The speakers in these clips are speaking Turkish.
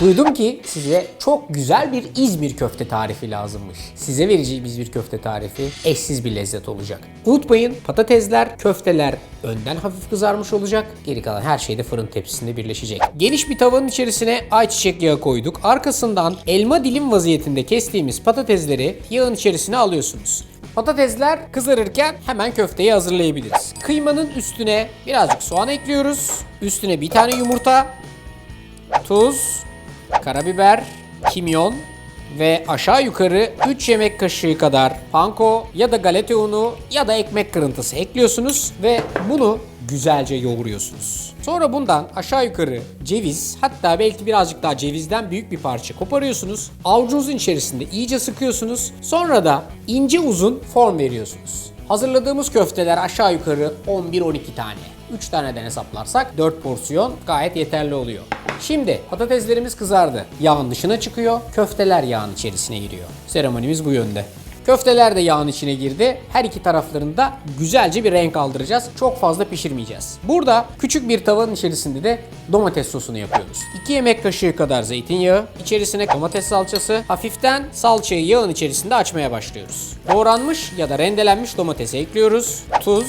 Duydum ki size çok güzel bir İzmir köfte tarifi lazımmış. Size vereceğim İzmir köfte tarifi eşsiz bir lezzet olacak. Unutmayın, patatesler, köfteler önden hafif kızarmış olacak. Geri kalan her şey de fırın tepsisinde birleşecek. Geniş bir tavanın içerisine ayçiçek yağı koyduk. Arkasından elma dilim vaziyetinde kestiğimiz patatesleri yağın içerisine alıyorsunuz. Patatesler kızarırken hemen köfteyi hazırlayabiliriz. Kıymanın üstüne birazcık soğan ekliyoruz. Üstüne bir tane yumurta, tuz, karabiber, kimyon ve aşağı yukarı 3 yemek kaşığı kadar panko ya da galeta unu ya da ekmek kırıntısı ekliyorsunuz ve bunu güzelce yoğuruyorsunuz. Sonra bundan aşağı yukarı ceviz, hatta belki birazcık daha cevizden büyük bir parça koparıyorsunuz. Avucunuzun içerisinde iyice sıkıyorsunuz. Sonra da ince uzun form veriyorsunuz. Hazırladığımız köfteler aşağı yukarı 11-12 tane. 3 taneden hesaplarsak 4 porsiyon gayet yeterli oluyor. Şimdi patateslerimiz kızardı. Yağın dışına çıkıyor. Köfteler yağın içerisine giriyor. Seremonimiz bu yönde. Köfteler de yağın içine girdi. Her iki taraflarında güzelce bir renk aldıracağız. Çok fazla pişirmeyeceğiz. Burada küçük bir tavanın içerisinde de domates sosunu yapıyoruz. 2 yemek kaşığı kadar zeytinyağı, içerisine domates salçası, hafiften salçayı yağın içerisinde açmaya başlıyoruz. Doğranmış ya da rendelenmiş domatesi ekliyoruz. Tuz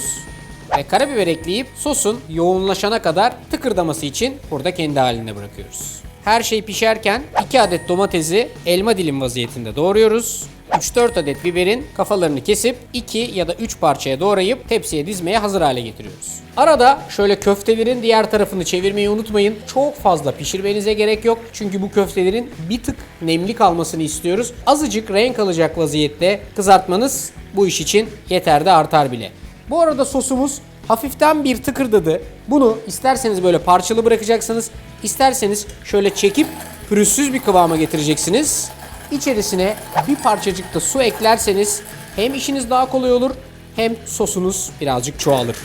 ve karabiber ekleyip sosun yoğunlaşana kadar tıkırdaması için burada kendi haline bırakıyoruz. Her şey pişerken 2 adet domatesi elma dilim vaziyetinde doğruyoruz. 3-4 adet biberin kafalarını kesip 2 ya da 3 parçaya doğrayıp tepsiye dizmeye hazır hale getiriyoruz. Arada şöyle köftelerin diğer tarafını çevirmeyi unutmayın. Çok fazla pişirmenize gerek yok. Çünkü bu köftelerin bir tık nemli kalmasını istiyoruz. Azıcık renk alacak vaziyette kızartmanız bu iş için yeter de artar bile. Bu arada sosumuz hafiften bir tıkırdadı. Bunu isterseniz böyle parçalı bırakacaksınız. İsterseniz şöyle çekip pürüzsüz bir kıvama getireceksiniz. İçerisine bir parçacık da su eklerseniz hem işiniz daha kolay olur hem sosunuz birazcık çoğalır.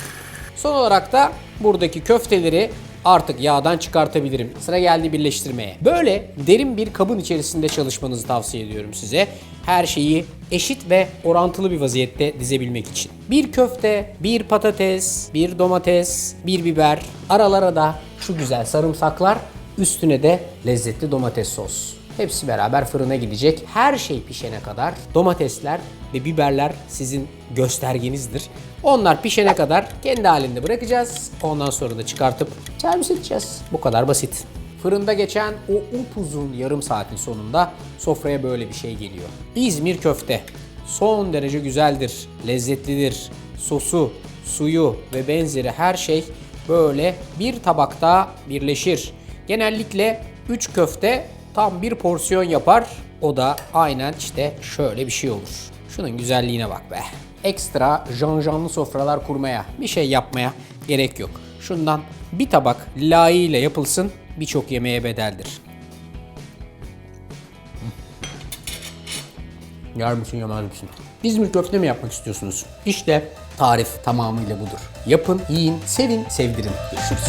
Son olarak da buradaki köfteleri artık yağdan çıkartabilirim. Sıra geldi birleştirmeye. Böyle derin bir kabın içerisinde çalışmanızı tavsiye ediyorum size. Her şeyi eşit ve orantılı bir vaziyette dizebilmek için. Bir köfte, bir patates, bir domates, bir biber, aralara da şu güzel sarımsaklar, üstüne de lezzetli domates sos. Hepsi beraber fırına gidecek. Her şey pişene kadar domatesler ve biberler sizin göstergenizdir. Onlar pişene kadar kendi halinde bırakacağız. Ondan sonra da çıkartıp servis edeceğiz. Bu kadar basit. Fırında geçen o upuzun yarım saatin sonunda sofraya böyle bir şey geliyor. İzmir köfte. Son derece güzeldir, lezzetlidir. Sosu, suyu ve benzeri her şey böyle bir tabakta birleşir. Genellikle 3 köfte tam bir porsiyon yapar. O da aynen işte şöyle bir şey olur. Şunun güzelliğine bak be. Ekstra janjanlı sofralar kurmaya, bir şey yapmaya gerek yok. Şundan bir tabak layığıyla yapılsın, birçok yemeğe bedeldir. Yer misin yemez misin? İzmir köfte mi yapmak istiyorsunuz? İşte tarif tamamıyla budur. Yapın, yiyin, sevin, sevdirin. Görüşürüz.